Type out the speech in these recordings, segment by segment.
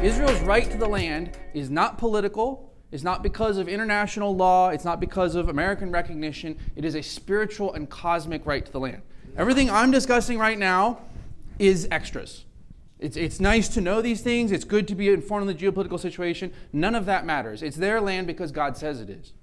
Israel's right to the land is not political, it's not because of international law, it's not because of American recognition. It is a spiritual and cosmic right to the land. Everything I'm discussing right now is extras. It's nice to know these things. It's good to be informed of the geopolitical situation. None of that matters. It's their land because God says it is.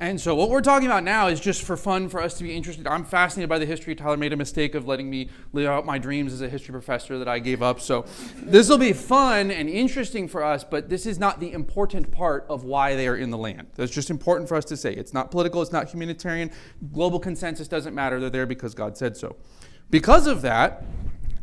And so what we're talking about now is just for fun, for us to be interested. I'm fascinated by the history. Tyler made a mistake of letting me live out my dreams as a history professor that I gave up. So this will be fun and interesting for us, but this is not the important part of why they are in the land. That's just important for us to say. It's not political. It's not humanitarian. Global consensus doesn't matter. They're there because God said so. Because of that,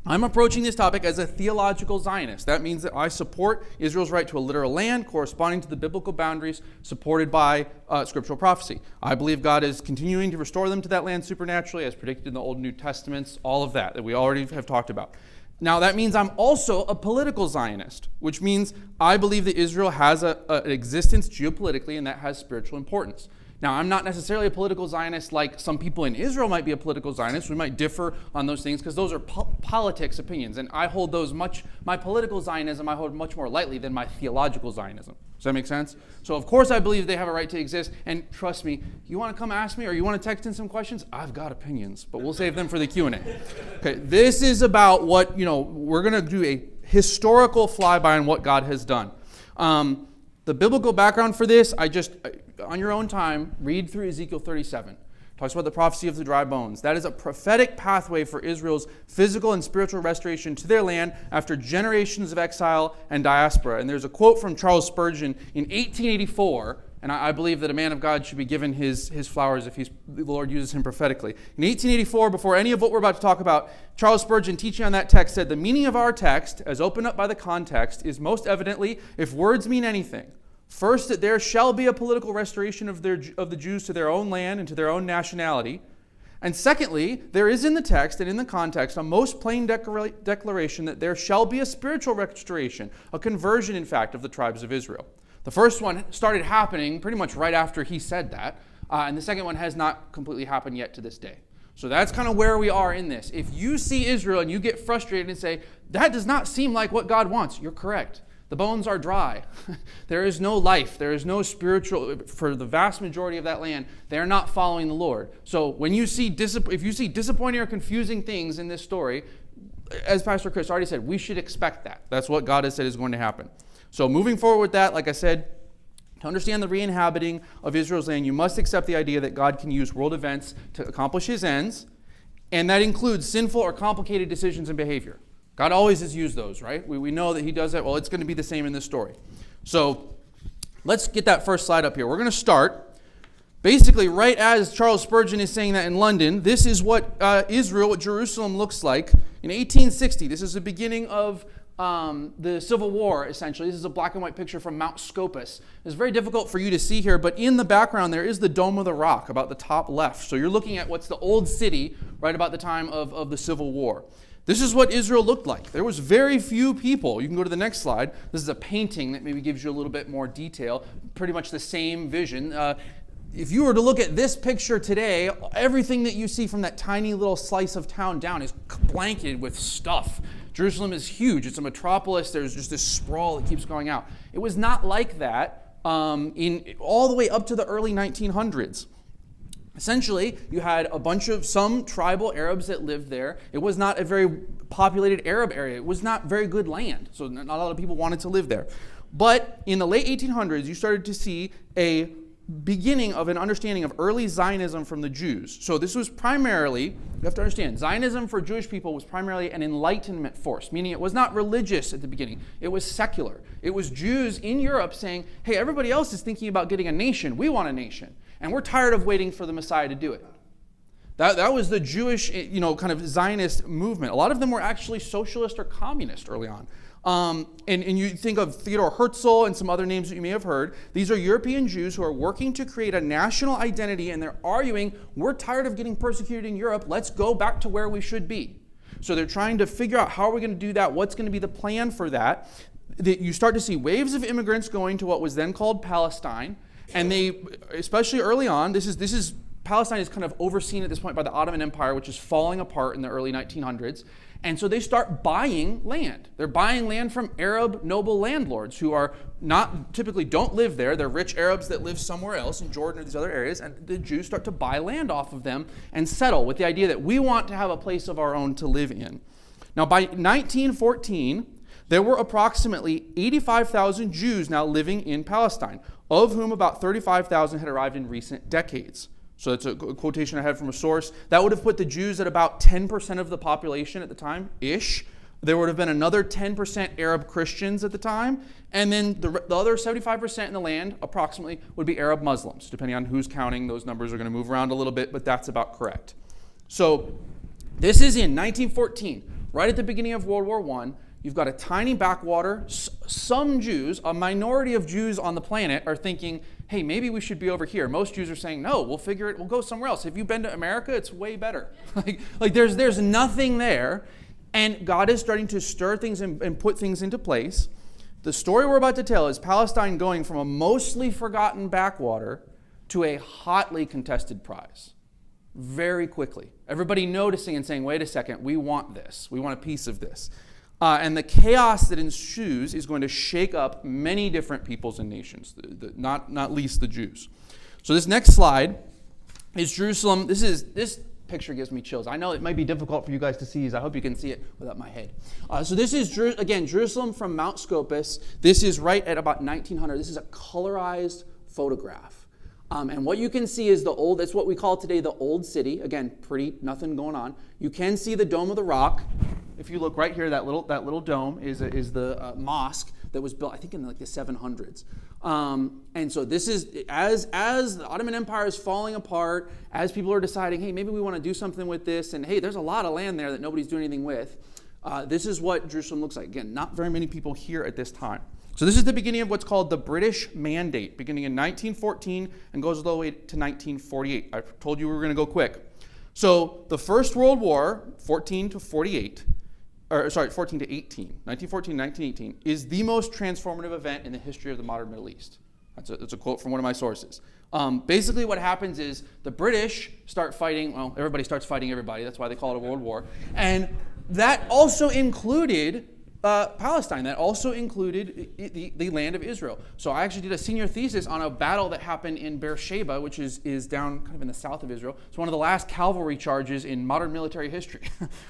I'm approaching this topic as a theological Zionist. That means that I support Israel's right to a literal land corresponding to the biblical boundaries supported by scriptural prophecy. I believe God is continuing to restore them to that land supernaturally as predicted in the Old and New Testaments, all of that we already have talked about. Now that means I'm also a political Zionist, which means I believe that Israel has an existence geopolitically and that has spiritual importance. Now, I'm not necessarily a political Zionist like some people in Israel might be a political Zionist. We might differ on those things because those are politics opinions. And I hold those my political Zionism, I hold much more lightly than my theological Zionism. Does that make sense? So, of course, I believe they have a right to exist. And trust me, you want to come ask me or you want to text in some questions? I've got opinions, but we'll save them for the Q&A. Okay, this is about what, we're going to do a historical flyby on what God has done. The biblical background for this, on your own time, read through Ezekiel 37. It talks about the prophecy of the dry bones. That is a prophetic pathway for Israel's physical and spiritual restoration to their land after generations of exile and diaspora. And there's a quote from Charles Spurgeon in 1884, and I believe that a man of God should be given his flowers if the Lord uses him prophetically. In 1884, before any of what we're about to talk about, Charles Spurgeon, teaching on that text, said, "The meaning of our text, as opened up by the context, is most evidently, if words mean anything, first, that there shall be a political restoration of the Jews to their own land and to their own nationality. And secondly, there is in the text and in the context a most plain declaration that there shall be a spiritual restoration, a conversion, in fact, of the tribes of Israel." The first one started happening pretty much right after he said that, and the second one has not completely happened yet to this day. So that's kind of where we are in this. If you see Israel and you get frustrated and say, that does not seem like what God wants, you're correct. The bones are dry. There is no life. There is no spiritual, for the vast majority of that land, they're not following the Lord. So when you see, if you see disappointing or confusing things in this story, as Pastor Chris already said, we should expect that. That's what God has said is going to happen. So moving forward with that, like I said, to understand the re-inhabiting of Israel's land, you must accept the idea that God can use world events to accomplish his ends, and that includes sinful or complicated decisions and behavior. God always has used those, right? We know that he does that. Well, it's going to be the same in this story. So let's get that first slide up here. We're going to start basically right as Charles Spurgeon is saying that in London. This is what Israel, what Jerusalem looks like in 1860. This is the beginning of the Civil War, essentially. This is a black and white picture from Mount Scopus. It's very difficult for you to see here, but in the background there is the Dome of the Rock about the top left. So you're looking at what's the old city right about the time of the Civil War. This is what Israel looked like. There was very few people. You can go to the next slide. This is a painting that maybe gives you a little bit more detail. Pretty much the same vision. If you were to look at this picture today, everything that you see from that tiny little slice of town down is blanketed with stuff. Jerusalem is huge. It's a metropolis. There's just this sprawl that keeps going out. It was not like that all the way up to the early 1900s. Essentially, you had some tribal Arabs that lived there. It was not a very populated Arab area. It was not very good land, so not a lot of people wanted to live there. But in the late 1800s, you started to see a beginning of an understanding of early Zionism from the Jews. So this was primarily, you have to understand, Zionism for Jewish people was primarily an Enlightenment force, meaning it was not religious at the beginning. It was secular. It was Jews in Europe saying, hey, everybody else is thinking about getting a nation. We want a nation. And we're tired of waiting for the Messiah to do it. That was the Jewish, kind of Zionist movement. A lot of them were actually socialist or communist early on. And you think of Theodor Herzl and some other names that you may have heard. These are European Jews who are working to create a national identity, and they're arguing, we're tired of getting persecuted in Europe. Let's go back to where we should be. So they're trying to figure out how are we going to do that? What's going to be the plan for that? You start to see waves of immigrants going to what was then called Palestine. And they, especially early on, this is Palestine is kind of overseen at this point by the Ottoman Empire, which is falling apart in the early 1900s. And so they start buying land. They're buying land from Arab noble landlords who are typically don't live there. They're rich Arabs that live somewhere else in Jordan or these other areas. And the Jews start to buy land off of them and settle with the idea that we want to have a place of our own to live in. Now, by 1914, there were approximately 85,000 Jews now living in Palestine, of whom about 35,000 had arrived in recent decades. So that's a quotation I had from a source. That would have put the Jews at about 10% of the population at the time-ish. There would have been another 10% Arab Christians at the time. And then the other 75% in the land, approximately, would be Arab Muslims. Depending on who's counting, those numbers are going to move around a little bit, but that's about correct. So this is in 1914, right at the beginning of World War I. You've got a tiny backwater. Some Jews, a minority of Jews on the planet, are thinking, hey, maybe we should be over here. Most Jews are saying, no, we'll figure it, we'll go somewhere else. Have you been to America? It's way better. like there's nothing there. And God is starting to stir things and put things into place. The story we're about to tell is Palestine going from a mostly forgotten backwater to a hotly contested prize. Very quickly. Everybody noticing and saying, wait a second, we want this. We want a piece of this. And the chaos that ensues is going to shake up many different peoples and nations, not least the Jews. So this next slide is Jerusalem. This picture gives me chills. I know it might be difficult for you guys to see, so I hope you can see it without my head. So this is, again, Jerusalem from Mount Scopus. This is right at about 1900. This is a colorized photograph. And what you can see is that's what we call today the Old City. Again, nothing going on. You can see the Dome of the Rock. If you look right here, that little dome is the mosque that was built, I think, in the 700s. And so this is, as the Ottoman Empire is falling apart, as people are deciding, hey, maybe we want to do something with this, and hey, there's a lot of land there that nobody's doing anything with, this is what Jerusalem looks like. Again, not very many people here at this time. So this is the beginning of what's called the British Mandate, beginning in 1914 and goes all the way to 1948. I told you we were going to go quick. So the First World War, 14 to 18, 1914, 1918, is the most transformative event in the history of the modern Middle East. That's a quote from one of my sources. Basically what happens is the British start fighting, well, everybody starts fighting everybody, that's why they call it a world war, and that also included Palestine. That also included the land of Israel. So I actually did a senior thesis on a battle that happened in Beersheba, which is down kind of in the south of Israel. It's one of the last cavalry charges in modern military history.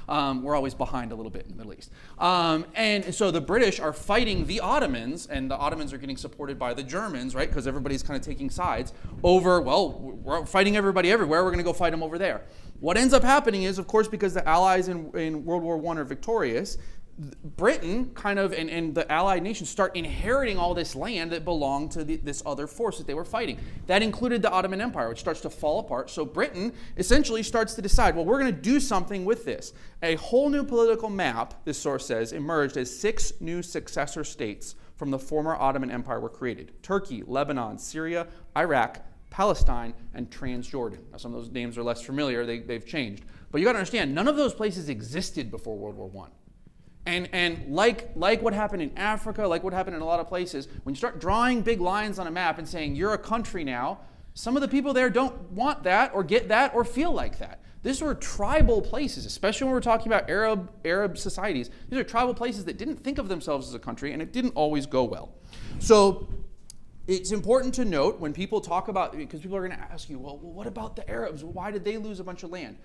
We're always behind a little bit in the Middle East. And so the British are fighting the Ottomans, and the Ottomans are getting supported by the Germans, right? Because everybody's kind of taking sides over, well, we're fighting everybody everywhere. We're going to go fight them over there. What ends up happening is, of course, because the Allies in World War I are victorious, Britain and the Allied nations start inheriting all this land that belonged to this other force that they were fighting. That included the Ottoman Empire, which starts to fall apart. So Britain essentially starts to decide, well, we're going to do something with this. A whole new political map, this source says, emerged as 6 new successor states from the former Ottoman Empire were created. Turkey, Lebanon, Syria, Iraq, Palestine, and Transjordan. Now, some of those names are less familiar. They've changed. But you got to understand, none of those places existed before World War I. And like what happened in Africa, like what happened in a lot of places, when you start drawing big lines on a map and saying you're a country now, some of the people there don't want that or get that or feel like that. These were tribal places, especially when we're talking about Arab societies. These are tribal places that didn't think of themselves as a country, and it didn't always go well. So it's important to note when people talk about, because people are going to ask you, well, what about the Arabs? Why did they lose a bunch of land?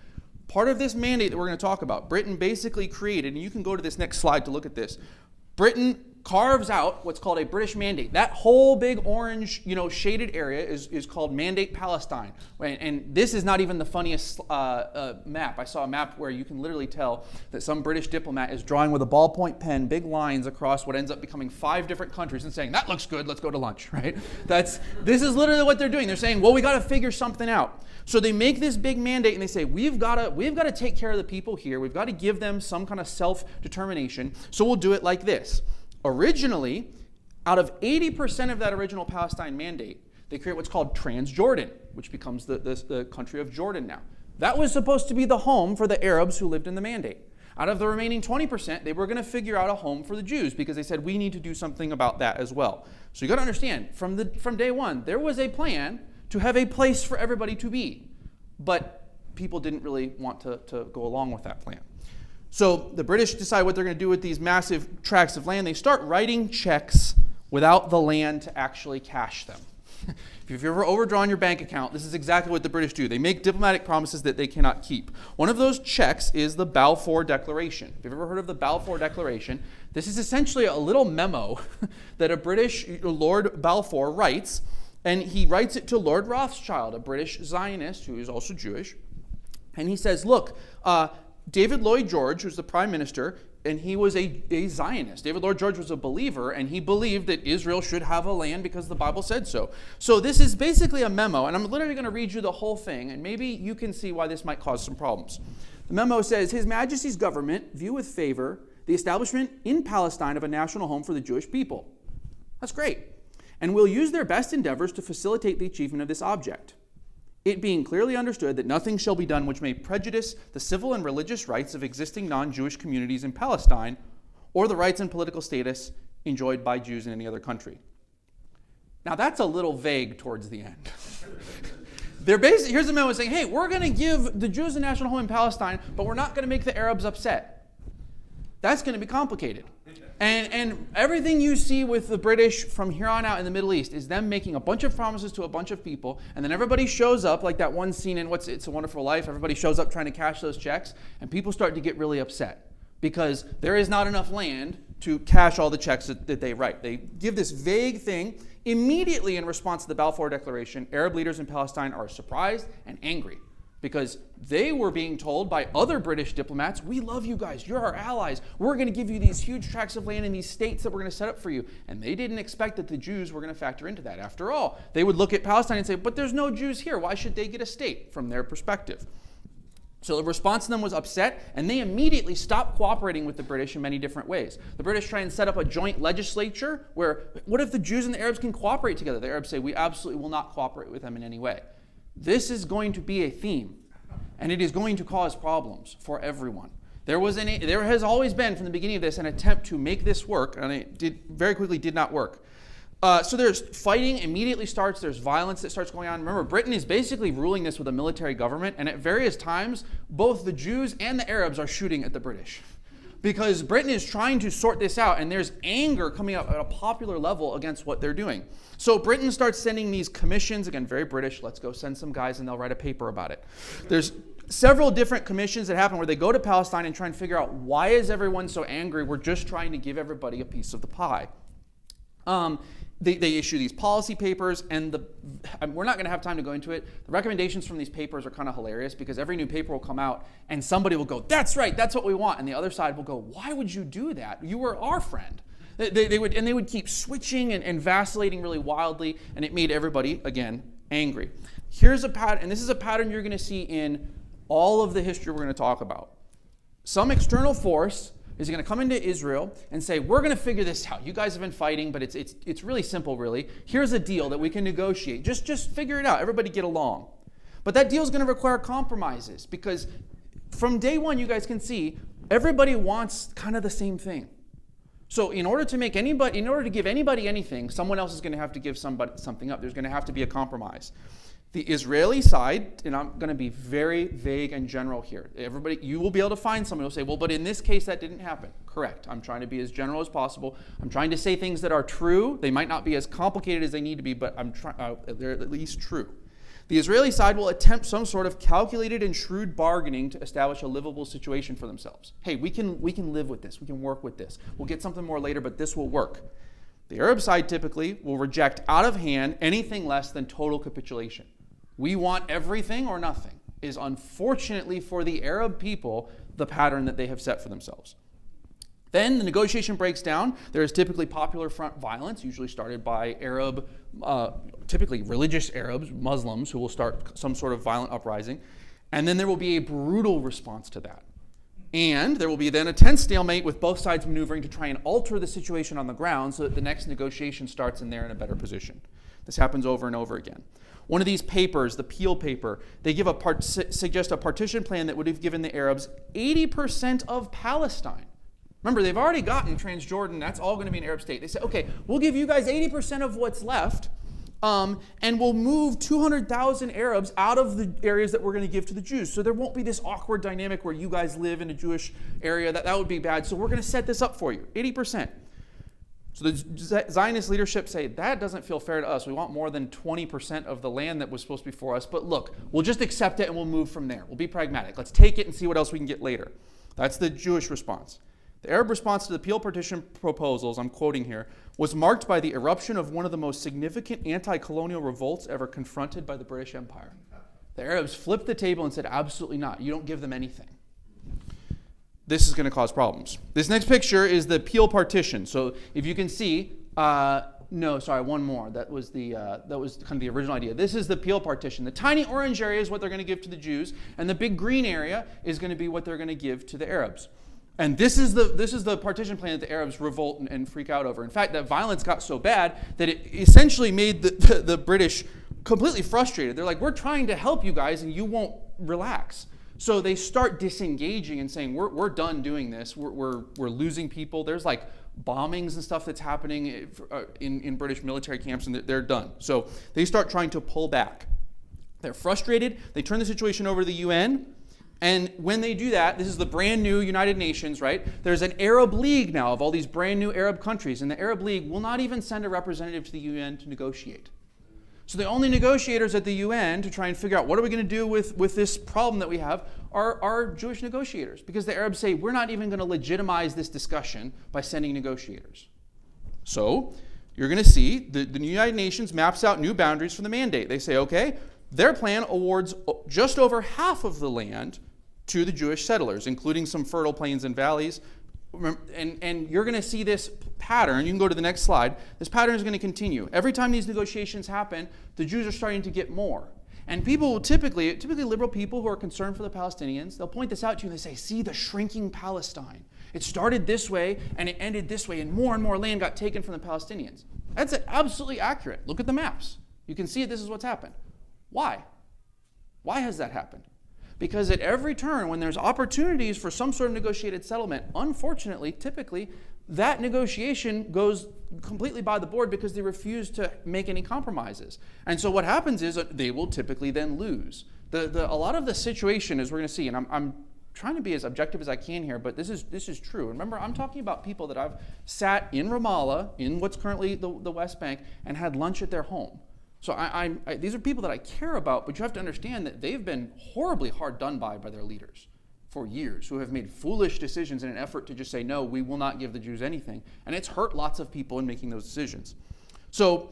Part of this mandate that we're going to talk about, Britain basically created, and you can go to this next slide to look at this. Britain carves out what's called a British Mandate. That whole big orange, shaded area is called Mandate Palestine. And this is not even the funniest map. I saw a map where you can literally tell that some British diplomat is drawing with a ballpoint pen big lines across what ends up becoming 5 different countries and saying, that looks good, let's go to lunch, right? This is literally what they're doing. They're saying, well, we got to figure something out. So they make this big mandate and they say, we've got to take care of the people here. We've got to give them some kind of self-determination. So we'll do it like this. Originally, out of 80% of that original Palestine mandate, they create what's called Transjordan, which becomes the country of Jordan now. That was supposed to be the home for the Arabs who lived in the mandate. Out of the remaining 20%, they were going to figure out a home for the Jews because they said, we need to do something about that as well. So you got to understand, from day one, there was a plan to have a place for everybody to be. but people didn't really want to go along with that plan. So the British decide what they're going to do with these massive tracts of land. They start writing checks without the land to actually cash them. If you've ever overdrawn your bank account, this is exactly what the British do. They make diplomatic promises that they cannot keep. One of those checks is the Balfour Declaration. If you've ever heard of the Balfour Declaration, this is essentially a little memo that a British Lord Balfour writes, and he writes it to Lord Rothschild, a British Zionist who is also Jewish. And he says, look, David Lloyd George, who's the prime minister, and he was a Zionist. David Lloyd George was a believer, and he believed that Israel should have a land because the Bible said so. So this is basically a memo, and I'm literally going to read you the whole thing, and maybe you can see why this might cause some problems. The memo says, His Majesty's government view with favor the establishment in Palestine of a national home for the Jewish people. That's great. And will use their best endeavors to facilitate the achievement of this object. It being clearly understood that nothing shall be done which may prejudice the civil and religious rights of existing non-Jewish communities in Palestine or the rights and political status enjoyed by Jews in any other country. Now that's a little vague towards the end. Here's a memo saying, hey, we're going to give the Jews a national home in Palestine, but we're not going to make the Arabs upset. That's going to be complicated. And everything you see with the British from here on out in the Middle East is them making a bunch of promises to a bunch of people, and then everybody shows up, like that one scene in It's a Wonderful Life. Everybody shows up trying to cash those checks, and people start to get really upset because there is not enough land to cash all the checks that they write. They give this vague thing. Immediately in response to the Balfour Declaration, Arab leaders in Palestine are surprised and angry, because they were being told by other British diplomats, we love you guys, you're our allies, we're going to give you these huge tracts of land in these states that we're going to set up for you. And they didn't expect that the Jews were going to factor into that. After all, they would look at Palestine and say, but there's no Jews here, why should they get a state from their perspective? So the response to them was upset, and they immediately stopped cooperating with the British in many different ways. The British try and set up a joint legislature where, what if the Jews and the Arabs can cooperate together? The Arabs say, we absolutely will not cooperate with them in any way. This is going to be a theme, and it is going to cause problems for everyone. There has always been, from the beginning of this, an attempt to make this work, and it very quickly did not work. So there's fighting immediately starts. There's violence that starts going on. Remember, Britain is basically ruling this with a military government, and at various times, both the Jews and the Arabs are shooting at the British, because Britain is trying to sort this out, and there's anger coming up at a popular level against what they're doing. So Britain starts sending these commissions, again, very British, let's go send some guys and they'll write a paper about it. There's several different commissions that happen where they go to Palestine and try and figure out, why is everyone so angry? We're just trying to give everybody a piece of the pie. They issue these policy papers, and we're not going to have time to go into it. The recommendations from these papers are kind of hilarious, because every new paper will come out and somebody will go, that's right, that's what we want. And the other side will go, why would you do that? You were our friend. They would keep switching and vacillating really wildly, and it made everybody, again, angry. Here's a pattern, and this is a pattern you're going to see in all of the history we're going to talk about. Some external force is going to come into Israel and say, we're going to figure this out. You guys have been fighting, but it's really simple, really. Here's a deal that we can negotiate. Just figure it out. Everybody get along. But that deal is going to require compromises, because from day one, you guys can see, everybody wants kind of the same thing. So in order to give anybody anything, someone else is going to have to give somebody something up. There's going to have to be a compromise. The Israeli side, and I'm going to be very vague and general here. You will be able to find someone who will say, well, but in this case, that didn't happen. Correct. I'm trying to be as general as possible. I'm trying to say things that are true. They might not be as complicated as they need to be, but they're at least true. The Israeli side will attempt some sort of calculated and shrewd bargaining to establish a livable situation for themselves. Hey, we can live with this. We can work with this. We'll get something more later, but this will work. The Arab side typically will reject out of hand anything less than total capitulation. We want everything or nothing is, unfortunately for the Arab people, the pattern that they have set for themselves. Then the negotiation breaks down. There is typically popular front violence, usually started by Arab, typically religious Arabs, Muslims, who will start some sort of violent uprising. And then there will be a brutal response to that. And there will be then a tense stalemate with both sides maneuvering to try and alter the situation on the ground so that the next negotiation starts and they're in a better position. This happens over and over again. One of these papers, the Peel paper, they suggest a partition plan that would have given the Arabs 80% of Palestine. Remember, they've already gotten Transjordan. That's all going to be an Arab state. They said, okay, we'll give you guys 80% of what's left, and we'll move 200,000 Arabs out of the areas that we're going to give to the Jews. So there won't be this awkward dynamic where you guys live in a Jewish area. That would be bad. So we're going to set this up for you, 80%. So the Zionist leadership say, that doesn't feel fair to us. We want more than 20% of the land that was supposed to be for us. But look, we'll just accept it and we'll move from there. We'll be pragmatic. Let's take it and see what else we can get later. That's the Jewish response. The Arab response to the Peel partition proposals, I'm quoting here, was marked by the eruption of one of the most significant anti-colonial revolts ever confronted by the British Empire. The Arabs flipped the table and said, absolutely not. You don't give them anything. This is going to cause problems. This next picture is the Peel partition. So if you can see, one more. That was kind of the original idea. This is the Peel partition. The tiny orange area is what they're going to give to the Jews, and the big green area is going to be what they're going to give to the Arabs. And this is the partition plan that the Arabs revolt and freak out over. In fact, that violence got so bad that it essentially made the British completely frustrated. They're like, we're trying to help you guys, and you won't relax. So they start disengaging and saying, we're done doing this. We're losing people. There's like bombings and stuff that's happening in British military camps, and they're done. So they start trying to pull back. They're frustrated. They turn the situation over to the UN. And when they do that, this is the brand new United Nations, right? There's an Arab League now of all these brand new Arab countries. And the Arab League will not even send a representative to the UN to negotiate. So the only negotiators at the UN to try and figure out what are we going to do with this problem that we have are Jewish negotiators. Because the Arabs say, we're not even going to legitimize this discussion by sending negotiators. So you're going to see the United Nations maps out new boundaries for the mandate. They say, okay, their plan awards just over half of the land to the Jewish settlers, including some fertile plains and valleys. And you're going to see this pattern. You can go to the next slide. This pattern is going to continue. Every time these negotiations happen, the Jews are starting to get more. And people will typically liberal people who are concerned for the Palestinians, they'll point this out to you and they say, see the shrinking Palestine. It started this way and it ended this way, and more land got taken from the Palestinians. That's absolutely accurate. Look at the maps. You can see it. This is what's happened. Why? Why has that happened? Because at every turn, when there's opportunities for some sort of negotiated settlement, unfortunately, typically, that negotiation goes completely by the board because they refuse to make any compromises. And so what happens is they will typically then lose. A lot of the situation, as we're going to see, and I'm trying to be as objective as I can here, but this is true. Remember, I'm talking about people that I've sat in Ramallah, in what's currently the West Bank, and had lunch at their home. So these are people that I care about, but you have to understand that they've been horribly hard done by their leaders for years, who have made foolish decisions in an effort to just say, no, we will not give the Jews anything. And it's hurt lots of people in making those decisions. So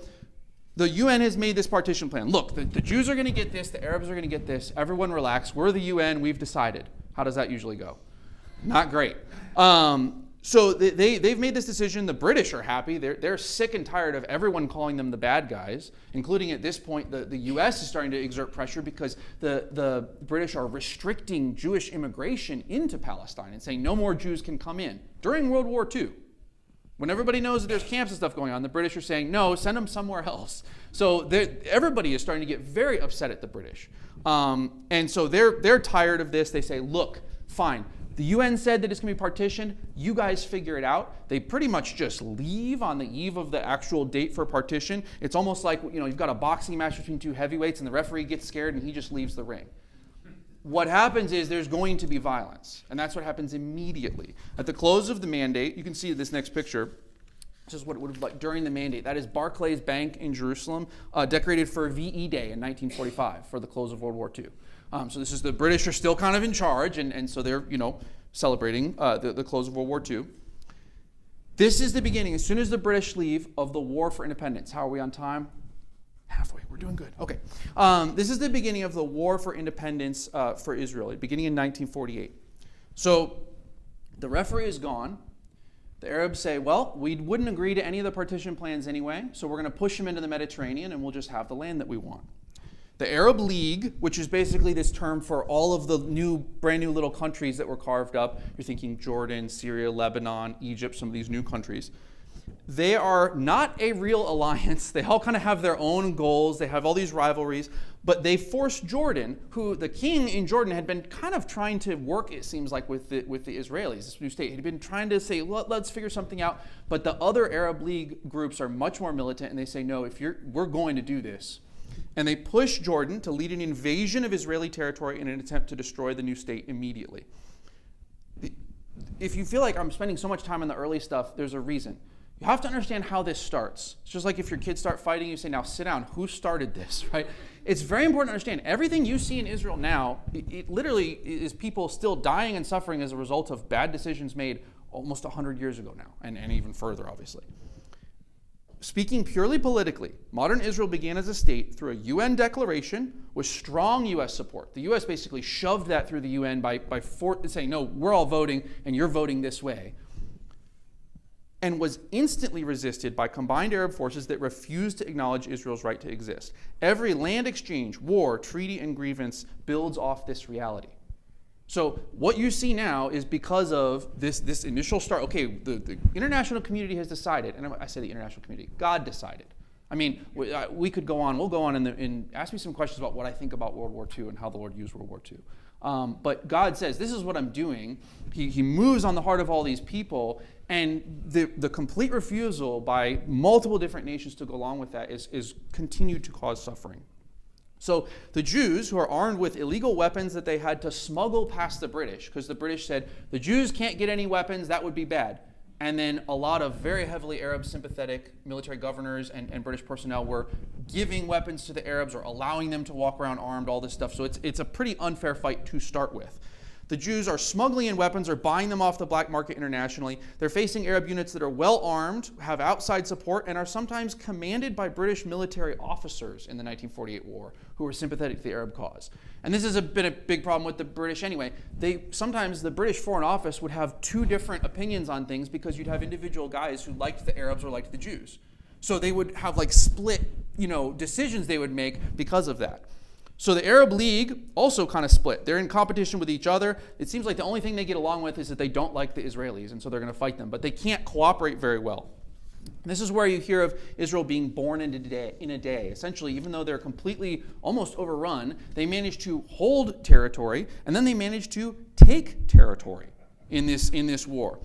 the UN has made this partition plan. Look, the Jews are going to get this, the Arabs are going to get this, everyone relax, we're the UN, we've decided. How does that usually go? Not great. So they've made this decision. The British are happy. They're sick and tired of everyone calling them the bad guys, including at this point the U.S. is starting to exert pressure because the British are restricting Jewish immigration into Palestine and saying no more Jews can come in. During World War II, when everybody knows that there's camps and stuff going on, the British are saying, no, send them somewhere else. So everybody is starting to get very upset at the British. And so they're tired of this. They say, look, fine. The UN said that it's going to be partitioned. You guys figure it out. They pretty much just leave on the eve of the actual date for partition. It's almost like, you've got a boxing match between two heavyweights and the referee gets scared and he just leaves the ring. What happens is there's going to be violence, and that's what happens immediately. At the close of the mandate, you can see this next picture. This is what it would have like during the mandate. That is Barclays Bank in Jerusalem, decorated for VE Day in 1945 for the close of World War II. So this is the British are still kind of in charge, and so they're celebrating the close of World War II. This is the beginning, as soon as the British leave, of the War for Independence. How are we on time? Halfway. We're doing good. Okay. This is the beginning of the War for Independence for Israel, beginning in 1948. So the referee is gone. The Arabs say, well, we wouldn't agree to any of the partition plans anyway, so we're going to push them into the Mediterranean and we'll just have the land that we want. The Arab League, which is basically this term for all of the brand new little countries that were carved up, you're thinking Jordan, Syria, Lebanon, Egypt, some of these new countries, They are not a real alliance. They all kind of have their own goals. They have all these rivalries. But they forced Jordan, who the king in Jordan had been kind of trying to work, it seems like, with the Israelis, this new state. He'd been trying to say, let's figure something out. But the other Arab League groups are much more militant, and they say, no, we're going to do this. And they push Jordan to lead an invasion of Israeli territory in an attempt to destroy the new state immediately. If you feel like I'm spending so much time on the early stuff, there's a reason. You have to understand how this starts. It's just like if your kids start fighting, you say, now sit down. Who started this, right? It's very important to understand. Everything you see in Israel now, it literally is people still dying and suffering as a result of bad decisions made almost 100 years ago now, and even further, obviously. Speaking purely politically, modern Israel began as a state through a UN declaration with strong U.S. support. The U.S. basically shoved that through the UN by saying, no, we're all voting, and you're voting this way, and was instantly resisted by combined Arab forces that refused to acknowledge Israel's right to exist. Every land exchange, war, treaty, and grievance builds off this reality. So what you see now is because of this initial start. Okay, the international community has decided, and I say the international community, God decided. I mean, we could go on, we'll go on and ask me some questions about what I think about World War II and how the Lord used World War II. But God says, this is what I'm doing. He moves on the heart of all these people, and the complete refusal by multiple different nations to go along with that is continued to cause suffering. So the Jews, who are armed with illegal weapons that they had to smuggle past the British, because the British said, the Jews can't get any weapons, that would be bad. And then a lot of very heavily Arab sympathetic military governors and British personnel were giving weapons to the Arabs or allowing them to walk around armed, all this stuff. So it's a pretty unfair fight to start with. The Jews are smuggling in weapons or buying them off the black market internationally. They're facing Arab units that are well armed, have outside support, and are sometimes commanded by British military officers in the 1948 war who are sympathetic to the Arab cause. And this has been a big problem with the British anyway. Sometimes the British Foreign Office would have two different opinions on things because you'd have individual guys who liked the Arabs or liked the Jews. So they would have like split, decisions they would make because of that. So the Arab League also kind of split. They're in competition with each other. It seems like the only thing they get along with is that they don't like the Israelis, and so they're going to fight them. But they can't cooperate very well. This is where you hear of Israel being born in a day. Essentially, even though they're completely almost overrun, they manage to hold territory, and then they manage to take territory in this war.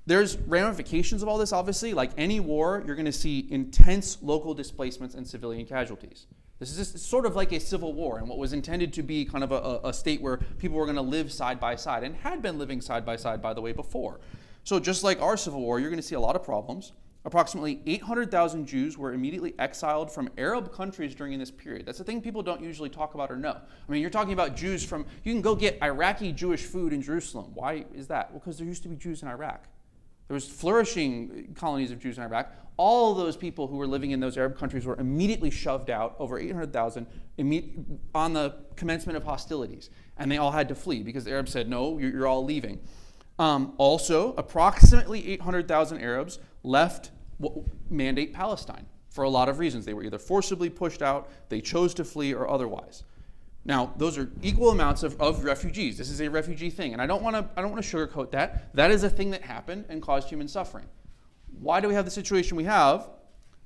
There's ramifications of all this, obviously. Like any war, you're going to see intense local displacements and civilian casualties. This is just sort of like a civil war, and what was intended to be kind of a state where people were going to live side by side, and had been living side by side, by the way, before. So just like our civil war, you're going to see a lot of problems. Approximately 800,000 Jews were immediately exiled from Arab countries during this period. That's the thing people don't usually talk about or know. I mean, you're talking about Jews you can go get Iraqi Jewish food in Jerusalem. Why is that? Well, because there used to be Jews in Iraq. There was flourishing colonies of Jews in Iraq. All of those people who were living in those Arab countries were immediately shoved out, over 800,000, on the commencement of hostilities. And they all had to flee because the Arabs said, no, you're all leaving. Also, approximately 800,000 Arabs left Mandate Palestine for a lot of reasons. They were either forcibly pushed out, they chose to flee, or otherwise. Now, those are equal amounts of refugees. This is a refugee thing, and I don't want to sugarcoat that. That is a thing that happened and caused human suffering. Why do we have the situation we have?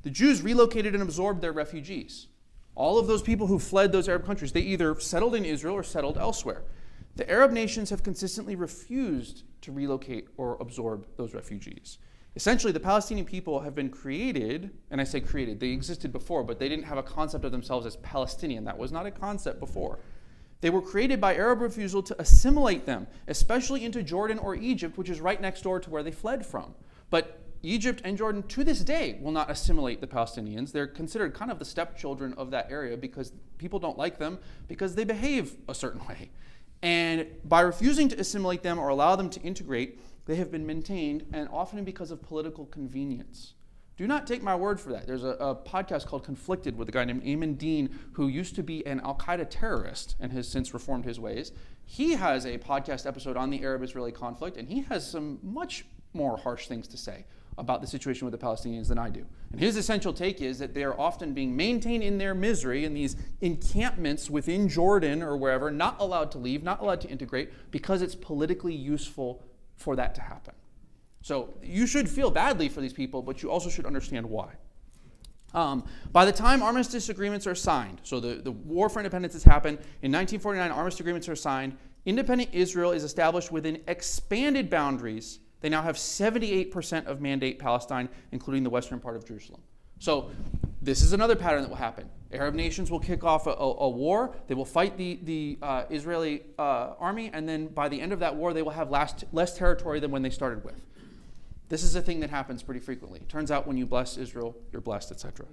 The Jews relocated and absorbed their refugees. All of those people who fled those Arab countries, they either settled in Israel or settled elsewhere. The Arab nations have consistently refused to relocate or absorb those refugees. Essentially, the Palestinian people have been created, and I say created, they existed before, but they didn't have a concept of themselves as Palestinian. That was not a concept before. They were created by Arab refusal to assimilate them, especially into Jordan or Egypt, which is right next door to where they fled from. But Egypt and Jordan, to this day, will not assimilate the Palestinians. They're considered kind of the stepchildren of that area because people don't like them because they behave a certain way. And by refusing to assimilate them or allow them to integrate, they have been maintained, and often because of political convenience. Do not take my word for that. There's a podcast called Conflicted with a guy named Ayman Dean, who used to be an al-Qaeda terrorist and has since reformed his ways. He has a podcast episode on the Arab-Israeli conflict, and he has some much more harsh things to say about the situation with the Palestinians than I do. And his essential take is that they are often being maintained in their misery in these encampments within Jordan or wherever, not allowed to leave, not allowed to integrate, because it's politically useful for that to happen. So you should feel badly for these people, but you also should understand why. By the time armistice agreements are signed, so the War for Independence has happened, in 1949 armistice agreements are signed, independent Israel is established within expanded boundaries. They now have 78% of Mandate Palestine, including the western part of Jerusalem. So this is another pattern that will happen. Arab nations will kick off a war. They will fight the Israeli army, and then by the end of that war, they will have less territory than when they started with. This is a thing that happens pretty frequently. It turns out when you bless Israel, you're blessed, etc.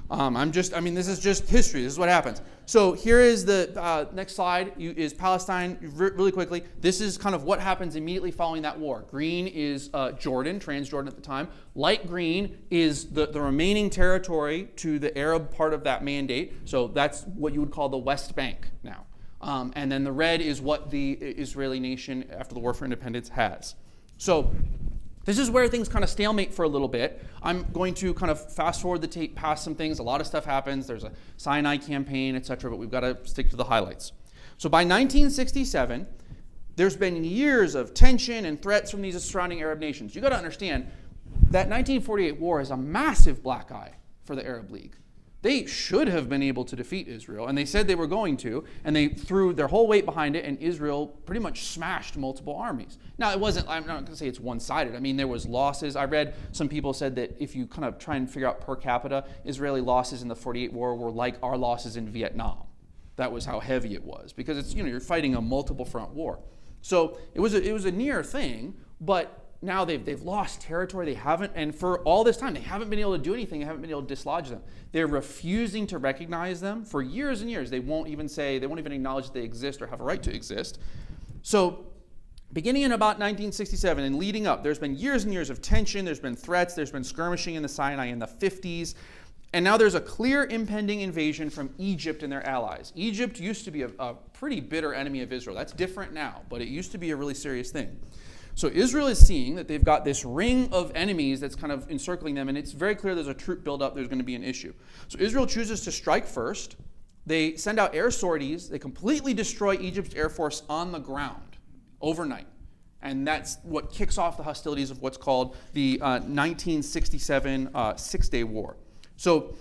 This is just history. This is what happens. So here is the next slide is Palestine. Really quickly, this is kind of what happens immediately following that war. Green is Jordan, Transjordan at the time. Light green is the remaining territory to the Arab part of that mandate. So that's what you would call the West Bank now. And then the red is what the Israeli nation after the War for Independence has. So this is where things kind of stalemate for a little bit. I'm going to kind of fast forward the tape past some things. A lot of stuff happens. There's a Sinai campaign, etc., but we've got to stick to the highlights. So by 1967, there's been years of tension and threats from these surrounding Arab nations. You've got to understand that 1948 war is a massive black eye for the Arab League. They should have been able to defeat Israel, and they said they were going to, and they threw their whole weight behind it, and Israel pretty much smashed multiple armies. Now, it wasn't, I'm not going to say it's one-sided. I mean, there was losses. I read some people said that if you kind of try and figure out per capita, Israeli losses in the 48 war were like our losses in Vietnam. That was how heavy it was, because it's, you're fighting a multiple front war. So it was a near thing, but now they've lost territory. They haven't, and for all this time, they haven't been able to do anything. They haven't been able to dislodge them. They're refusing to recognize them for years and years. They won't even acknowledge that they exist or have a right to exist. So beginning in about 1967 and leading up, there's been years and years of tension. There's been threats. There's been skirmishing in the Sinai in the 50s. And now there's a clear impending invasion from Egypt and their allies. Egypt used to be a pretty bitter enemy of Israel. That's different now, but it used to be a really serious thing. So Israel is seeing that they've got this ring of enemies that's kind of encircling them, and it's very clear there's a troop buildup, there's going to be an issue. So Israel chooses to strike first. They send out air sorties. They completely destroy Egypt's air force on the ground overnight. And that's what kicks off the hostilities of what's called the 1967 Six-Day War. So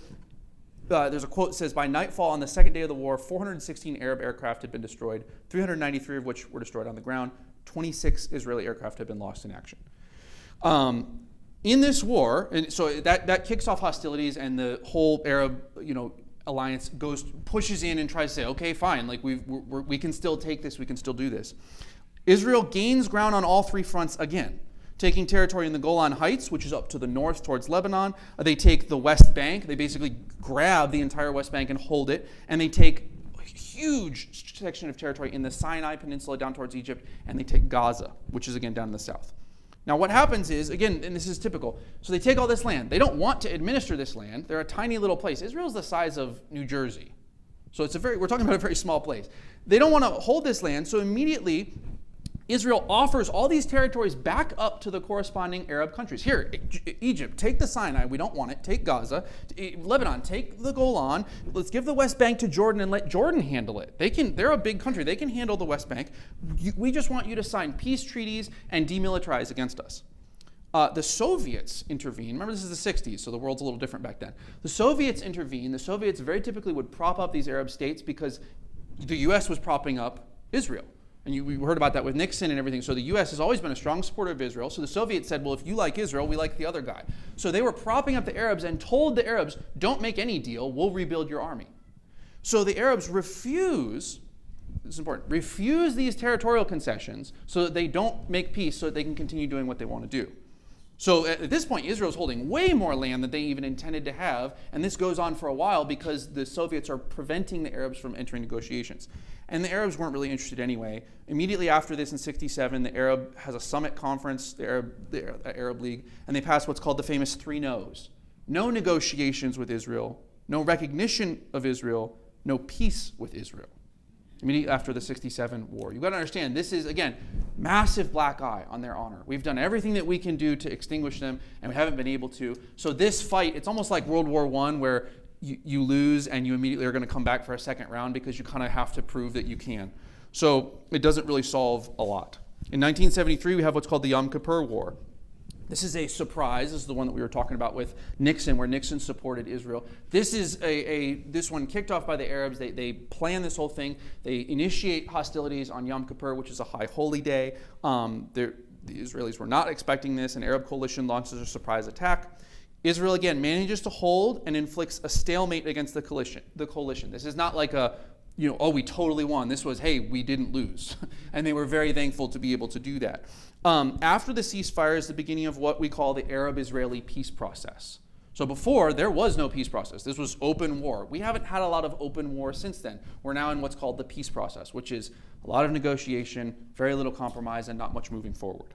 there's a quote that says, by nightfall on the second day of the war, 416 Arab aircraft had been destroyed, 393 of which were destroyed on the ground. 26 Israeli aircraft have been lost in action. In this war, and so that kicks off hostilities, and the whole Arab, alliance pushes in and tries to say, okay, fine, like we can still take this, we can still do this. Israel gains ground on all three fronts again, taking territory in the Golan Heights, which is up to the north towards Lebanon. They take the West Bank. They basically grab the entire West Bank and hold it, and they take huge section of territory in the Sinai Peninsula down towards Egypt, and they take Gaza, which is again down in the south. Now what happens is, again, and this is typical, so they take all this land. They don't want to administer this land. They're a tiny little place. Israel's the size of New Jersey. So we're talking about a very small place. They don't want to hold this land, so immediately Israel offers all these territories back up to the corresponding Arab countries. Here, Egypt, take the Sinai. We don't want it. Take Gaza. Lebanon, take the Golan. Let's give the West Bank to Jordan and let Jordan handle it. They're a big country. They can handle the West Bank. We just want you to sign peace treaties and demilitarize against us. The Soviets intervene. Remember, this is the 60s, so the world's a little different back then. The Soviets intervene. The Soviets very typically would prop up these Arab states because the U.S. was propping up Israel. And we heard about that with Nixon and everything. So the U.S. has always been a strong supporter of Israel. So the Soviets said, well, if you like Israel, we like the other guy. So they were propping up the Arabs and told the Arabs, don't make any deal, we'll rebuild your army. So the Arabs refuse, this is important, refuse these territorial concessions so that they don't make peace so that they can continue doing what they want to do. So at this point, Israel's holding way more land than they even intended to have. And this goes on for a while because the Soviets are preventing the Arabs from entering negotiations. And the Arabs weren't really interested anyway. Immediately after this in 1967, the Arab has a summit conference, the Arab League, and they pass what's called the famous 3 no's. No negotiations with Israel, no recognition of Israel, no peace with Israel. Immediately after the 1967 war. You've got to understand, this is, again, massive black eye on their honor. We've done everything that we can do to extinguish them, and we haven't been able to. So this fight, it's almost like World War I, where you lose and you immediately are going to come back for a second round because you kind of have to prove that you can. So it doesn't really solve a lot. In 1973, we have what's called the Yom Kippur War. This is a surprise. This is the one that we were talking about with Nixon, where Nixon supported Israel. This is this one kicked off by the Arabs. They plan this whole thing. They initiate hostilities on Yom Kippur, which is a high holy day. The Israelis were not expecting this. An Arab coalition launches a surprise attack. Israel, again, manages to hold and inflicts a stalemate against the coalition. This is not like we totally won. This was, hey, we didn't lose. And they were very thankful to be able to do that. After the ceasefire is the beginning of what we call the Arab-Israeli peace process. So before, there was no peace process. This was open war. We haven't had a lot of open war since then. We're now in what's called the peace process, which is a lot of negotiation, very little compromise, and not much moving forward.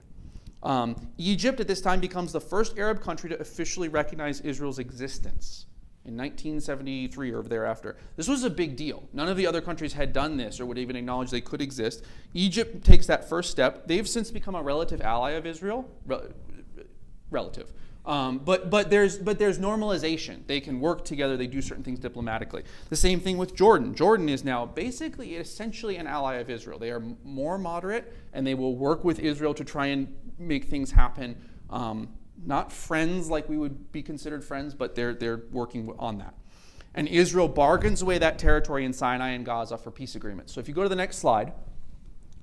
Egypt at this time becomes the first Arab country to officially recognize Israel's existence in 1973 or thereafter. This was a big deal. None of the other countries had done this or would even acknowledge they could exist. Egypt takes that first step. They've since become a relative ally of Israel. Relative. But there's normalization. They can work together. They do certain things diplomatically. The same thing with Jordan. Jordan is now basically essentially an ally of Israel. They are more moderate, and they will work with Israel to try and make things happen. Not friends like we would be considered friends, but they're working on that. And Israel bargains away that territory in Sinai and Gaza for peace agreements. So if you go to the next slide,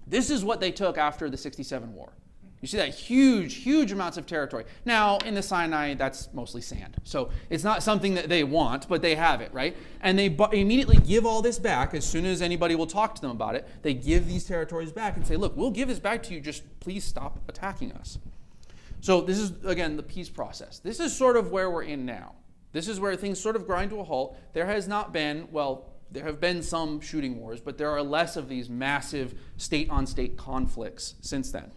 this is what they took after the 67 war. You see that huge amounts of territory. Now, in the Sinai, that's mostly sand. So it's not something that they want, but they have it, right? And they immediately give all this back as soon as anybody will talk to them about it. They give these territories back and say, look, we'll give this back to you, just please stop attacking us. So this is, again, the peace process. This is sort of where we're in now. This is where things sort of grind to a halt. There have been some shooting wars, but there are less of these massive state-on-state conflicts since then.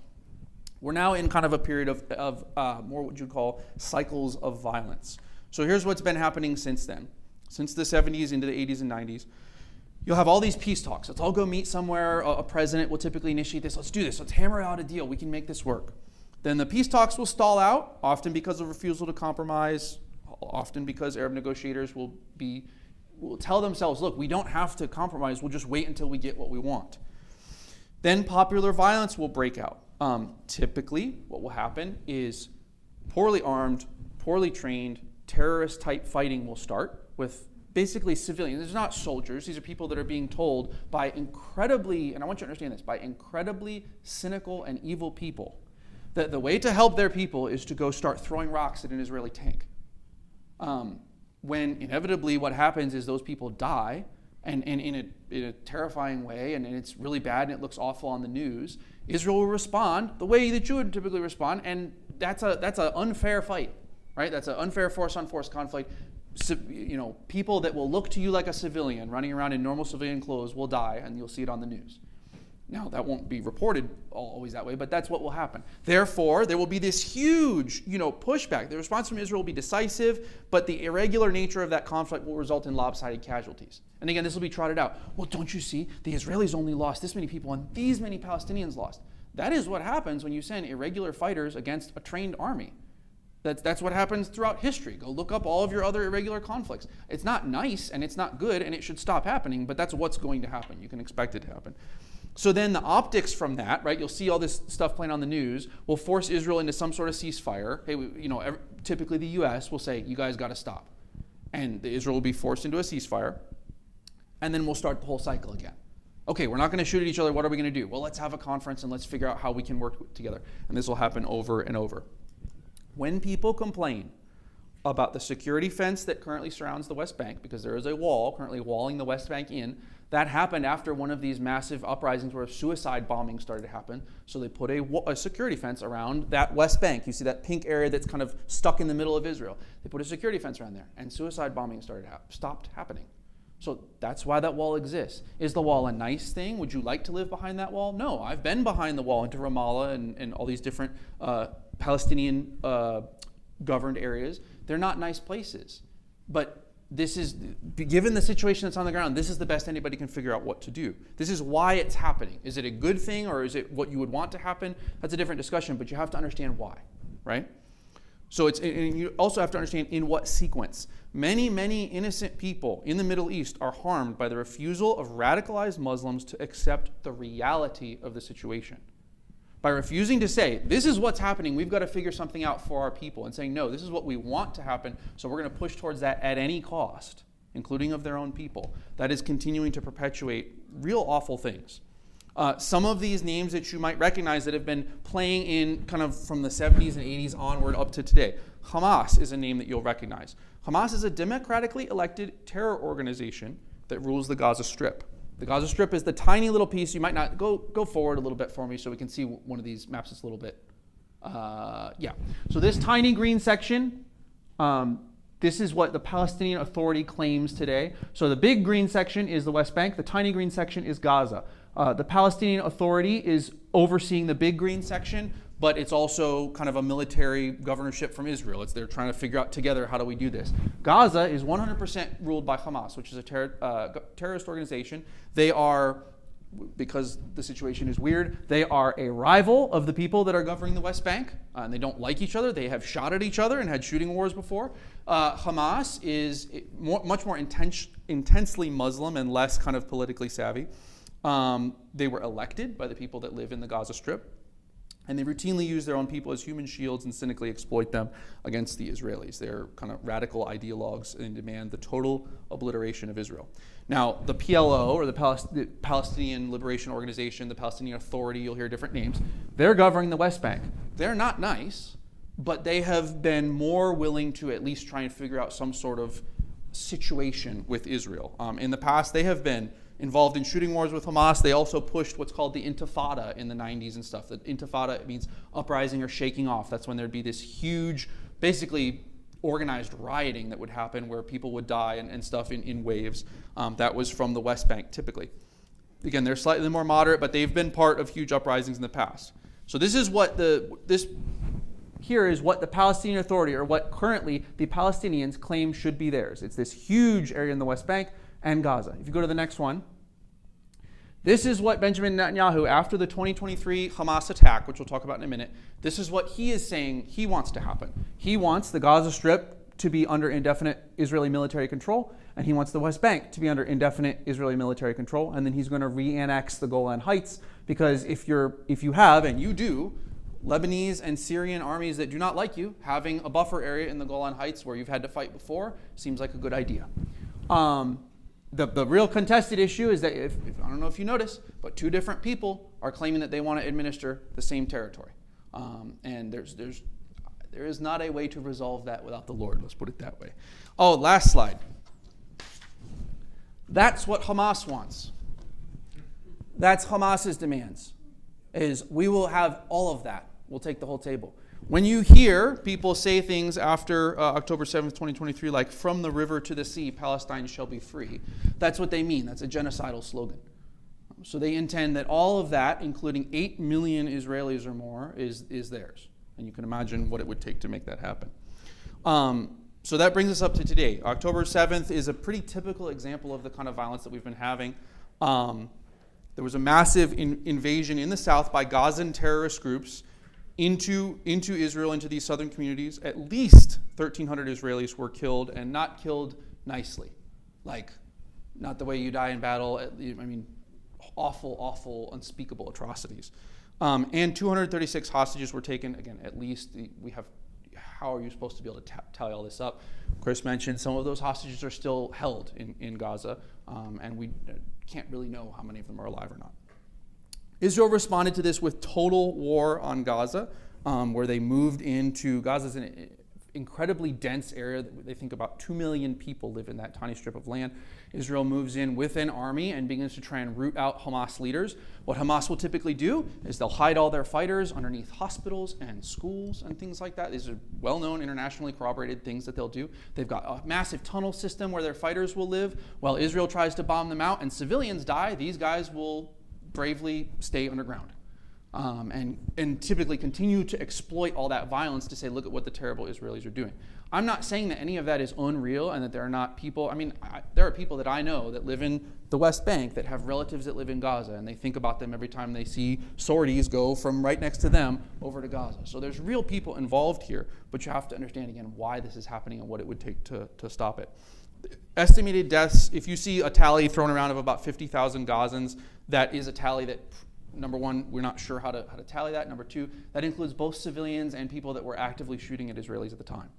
We're now in kind of a period of more what you'd call cycles of violence. So here's what's been happening since then. Since the 70s into the 80s and 90s, you'll have all these peace talks. Let's all go meet somewhere. A president will typically initiate this. Let's do this. Let's hammer out a deal. We can make this work. Then the peace talks will stall out, often because of refusal to compromise, often because Arab negotiators will tell themselves, look, we don't have to compromise. We'll just wait until we get what we want. Then popular violence will break out. Typically, what will happen is poorly armed, poorly trained, terrorist-type fighting will start with basically civilians. These are not soldiers. These are people that are being told by incredibly, and I want you to understand this, by incredibly cynical and evil people that the way to help their people is to go start throwing rocks at an Israeli tank. When inevitably what happens is those people die, and in a terrifying way, and it's really bad and it looks awful on the news, Israel will respond the way that you would typically respond, and that's an unfair fight, right? That's an unfair force-on-force conflict. So, people that will look to you like a civilian running around in normal civilian clothes will die, and you'll see it on the news. Now, that won't be reported always that way, but that's what will happen. Therefore, there will be this huge, pushback. The response from Israel will be decisive, but the irregular nature of that conflict will result in lopsided casualties. And again, this will be trotted out. Well, don't you see? The Israelis only lost this many people, and these many Palestinians lost. That is what happens when you send irregular fighters against a trained army. That's what happens throughout history. Go look up all of your other irregular conflicts. It's not nice, and it's not good, and it should stop happening, but that's what's going to happen. You can expect it to happen. So then the optics from that, right, you'll see all this stuff playing on the news, will force Israel into some sort of ceasefire. Hey, typically the U.S. will say, you guys got to stop. And Israel will be forced into a ceasefire. And then we'll start the whole cycle again. Okay, we're not going to shoot at each other. What are we going to do? Well, let's have a conference and let's figure out how we can work together. And this will happen over and over. When people complain about the security fence that currently surrounds the West Bank, because there is a wall currently walling the West Bank in, that happened after one of these massive uprisings where suicide bombing started to happen. So they put a security fence around that West Bank. You see that pink area that's kind of stuck in the middle of Israel. They put a security fence around there, and suicide bombing stopped happening. So that's why that wall exists. Is the wall a nice thing? Would you like to live behind that wall? No, I've been behind the wall into Ramallah and all these different Palestinian governed areas. They're not nice places. But this is, given the situation that's on the ground, this is the best anybody can figure out what to do. This is why it's happening. Is it a good thing, or is it what you would want to happen? That's a different discussion, but you have to understand why, right? So and you also have to understand in what sequence. Many innocent people in the Middle East are harmed by the refusal of radicalized Muslims to accept the reality of the situation. by refusing to say, this is what's happening, we've got to figure something out for our people, and saying, no, this is what we want to happen, so we're going to push towards that at any cost, including of their own people. That is continuing to perpetuate real awful things. Some of these names that you might recognize that have been playing in kind of from the 70s and 80s onward up to today. Hamas is a name that you'll recognize. Hamas is a democratically elected terror organization that rules the Gaza Strip. The Gaza Strip is the tiny little piece. You might not go forward a little bit for me so we can see one of these maps that's a little bit. Yeah. So this tiny green section, this is what the Palestinian Authority claims today. So the big green section is the West Bank. The tiny green section is Gaza. The Palestinian Authority is overseeing the big green section, but it's also kind of a military governorship from Israel. They're trying to figure out together, how do we do this? Gaza is 100% ruled by Hamas, which is a terrorist organization. They are, because the situation is weird, they are a rival of the people that are governing the West Bank, and they don't like each other. They have shot at each other and had shooting wars before. Hamas is much more intensely Muslim and less kind of politically savvy. They were elected by the people that live in the Gaza Strip, and they routinely use their own people as human shields and cynically exploit them against the Israelis. They're kind of radical ideologues and demand the total obliteration of Israel. Now, the PLO, or the Palestinian Liberation Organization, the Palestinian Authority, you'll hear different names, they're governing the West Bank. They're not nice, but they have been more willing to at least try and figure out some sort of situation with Israel. In the past, they have been involved in shooting wars with Hamas. They also pushed what's called the Intifada in the 90s and stuff. The Intifada means uprising or shaking off. That's when there'd be this huge, basically organized rioting that would happen where people would die and stuff in waves. That was from the West Bank, typically. Again, they're slightly more moderate, but they've been part of huge uprisings in the past. So this is what here is what the Palestinian Authority, or what currently the Palestinians claim should be theirs. It's this huge area in the West Bank and Gaza. If you go to the next one, this is what Benjamin Netanyahu, after the 2023 Hamas attack, which we'll talk about in a minute, this is what he is saying he wants to happen. He wants the Gaza Strip to be under indefinite Israeli military control, and he wants the West Bank to be under indefinite Israeli military control, and then he's going to re-annex the Golan Heights, because if you have, and you do, Lebanese and Syrian armies that do not like you, having a buffer area in the Golan Heights where you've had to fight before seems like a good idea. The real contested issue is that, if I don't know if you notice, but two different people are claiming that they want to administer the same territory. And there is not a way to resolve that without the Lord, let's put it that way. Oh, last slide. That's what Hamas wants. That's Hamas's demands, is we will have all of that. We'll take the whole table. When you hear people say things after October 7th, 2023, like, from the river to the sea, Palestine shall be free, that's what they mean. That's a genocidal slogan. So they intend that all of that, including 8 million Israelis or more, is theirs. And you can imagine what it would take to make that happen. So that brings us up to today. October 7th is a pretty typical example of the kind of violence that we've been having. There was a massive invasion in the south by Gazan terrorist groups into Israel, into these southern communities. At least 1,300 Israelis were killed, and not killed nicely. Like, not the way you die in battle. Awful, awful, unspeakable atrocities. And 236 hostages were taken. Again, at least how are you supposed to be able to tally all this up? Chris mentioned some of those hostages are still held in Gaza, and we can't really know how many of them are alive or not. Israel responded to this with total war on Gaza, where they moved into Gaza's an incredibly dense area. They think about 2 million people live in that tiny strip of land. Israel moves in with an army and begins to try and root out Hamas leaders. What Hamas will typically do is they'll hide all their fighters underneath hospitals and schools and things like that. These are well-known, internationally corroborated things that they'll do. They've got a massive tunnel system where their fighters will live. While Israel tries to bomb them out and civilians die, these guys will bravely stay underground and typically continue to exploit all that violence to say, look at what the terrible Israelis are doing. I'm not saying that any of that is unreal and that there are not people. There are people that I know that live in the West Bank that have relatives that live in Gaza, and they think about them every time they see sorties go from right next to them over to Gaza. So there's real people involved here, but you have to understand, again, why this is happening and what it would take to stop it. Estimated deaths, if you see a tally thrown around of about 50,000 Gazans, that is a tally that number one, we're not sure how to tally that. Number two, that includes both civilians and people that were actively shooting at Israelis at the time.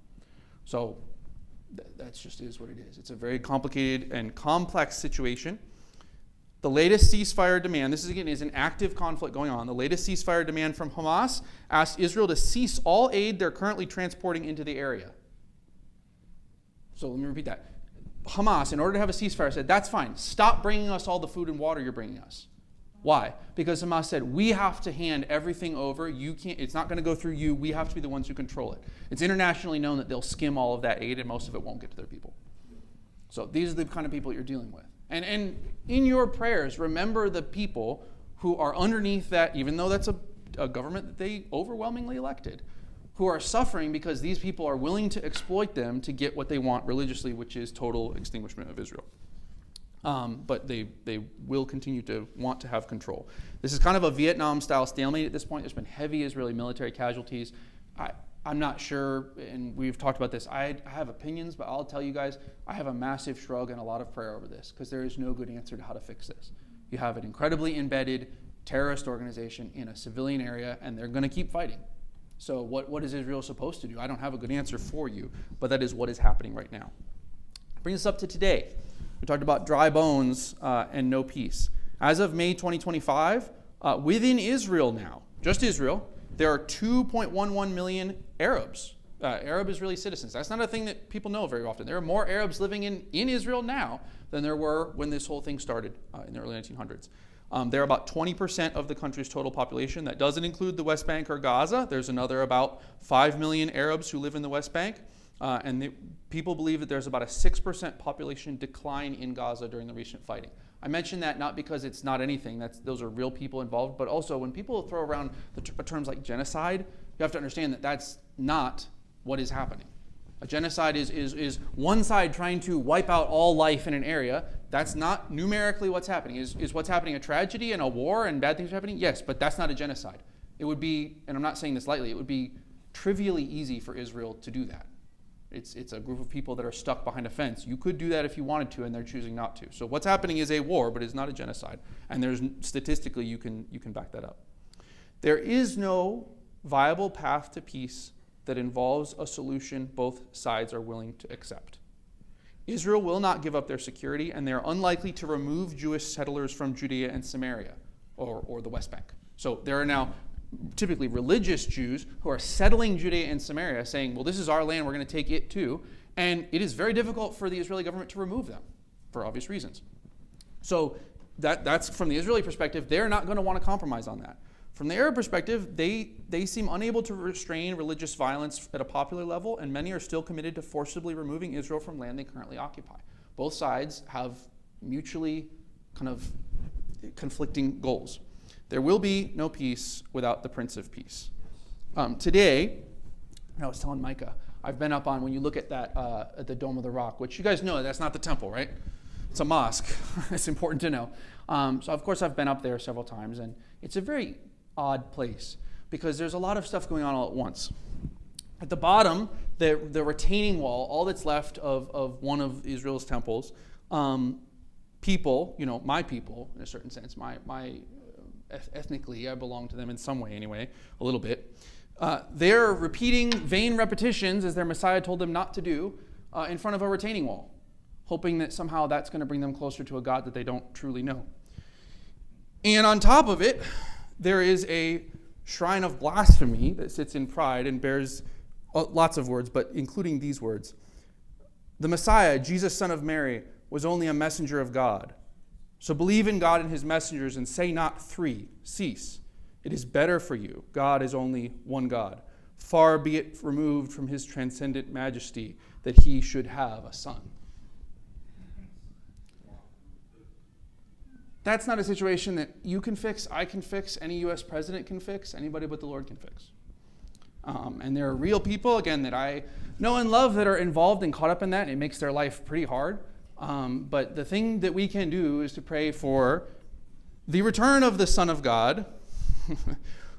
So that's just is what it is. It's a very complicated and complex situation. The latest ceasefire demand, this is an active conflict going on. The latest ceasefire demand from Hamas asked Israel to cease all aid they're currently transporting into the area. So let me repeat that. Hamas, in order to have a ceasefire, said, that's fine. Stop bringing us all the food and water you're bringing us. Why? Because Hamas said, we have to hand everything over. You can't. It's not going to go through you. We have to be the ones who control it. It's internationally known that they'll skim all of that aid, and most of it won't get to their people. So these are the kind of people you're dealing with. And in your prayers, remember the people who are underneath that, even though that's a government that they overwhelmingly elected, who are suffering because these people are willing to exploit them to get what they want religiously, which is total extinguishment of Israel. But they will continue to want to have control. This is kind of a Vietnam-style stalemate at this point. There's been heavy Israeli military casualties. I'm not sure, and we've talked about this. I have opinions, but I'll tell you guys, I have a massive shrug and a lot of prayer over this because there is no good answer to how to fix this. You have an incredibly embedded terrorist organization in a civilian area, and they're going to keep fighting. So what is Israel supposed to do? I don't have a good answer for you, but that is what is happening right now. Bring us up to today. We talked about dry bones and no peace. As of May 2025, within Israel now, just Israel, there are 2.11 million Arabs, Arab Israeli citizens. That's not a thing that people know very often. There are more Arabs living in Israel now than there were when this whole thing started in the early 1900s. They're about 20% of the country's total population. That doesn't include the West Bank or Gaza. There's another about 5 million Arabs who live in the West Bank. People believe that there's about a 6% population decline in Gaza during the recent fighting. I mention that not because it's not anything. Those are real people involved. But also, when people throw around terms like genocide, you have to understand that that's not what is happening. A genocide is one side trying to wipe out all life in an area. That's not numerically what's happening. Is what's happening a tragedy and a war and bad things are happening? Yes, but that's not a genocide. It would be, and I'm not saying this lightly, it would be trivially easy for Israel to do that. It's a group of people that are stuck behind a fence. You could do that if you wanted to, and they're choosing not to. So what's happening is a war, but it's not a genocide. And there's statistically you can back that up. There is no viable path to peace that involves a solution both sides are willing to accept. Israel will not give up their security, and they are unlikely to remove Jewish settlers from Judea and Samaria or the West Bank. So there are now typically religious Jews who are settling Judea and Samaria, saying, well, this is our land, we're going to take it too. And it is very difficult for the Israeli government to remove them for obvious reasons. So that's from the Israeli perspective, they're not going to want to compromise on that. From the Arab perspective, they seem unable to restrain religious violence at a popular level, and many are still committed to forcibly removing Israel from land they currently occupy. Both sides have mutually kind of conflicting goals. There will be no peace without the Prince of Peace. Today, I was telling Micah, I've been up on, when you look at that, at the Dome of the Rock, which you guys know that's not the temple, right? It's a mosque. It's important to know. So, of course, I've been up there several times, and it's a very odd place because there's a lot of stuff going on all at once. At the bottom, the retaining wall, all that's left of one of Israel's temples, people, my people, in a certain sense, my ethnically, I belong to them in some way anyway, a little bit. They're repeating vain repetitions, as their Messiah told them not to do, in front of a retaining wall, hoping that somehow that's going to bring them closer to a God that they don't truly know. And on top of it, there is a shrine of blasphemy that sits in pride and bears lots of words, but including these words. The Messiah, Jesus, son of Mary, was only a messenger of God. So believe in God and his messengers and say not three. Cease. It is better for you. God is only one God. Far be it removed from his transcendent majesty that he should have a son. That's not a situation that you can fix, I can fix, any U.S. president can fix, anybody but the Lord can fix. And there are real people, again, that I know and love that are involved and caught up in that, and it makes their life pretty hard. But the thing that we can do is to pray for the return of the Son of God,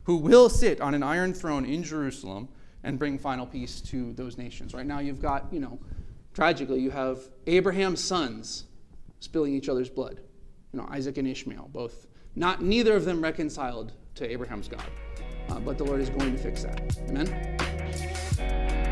who will sit on an iron throne in Jerusalem and bring final peace to those nations. Right now you've got, tragically, you have Abraham's sons spilling each other's blood. Isaac and Ishmael, both neither of them reconciled to Abraham's God. But the Lord is going to fix that. Amen?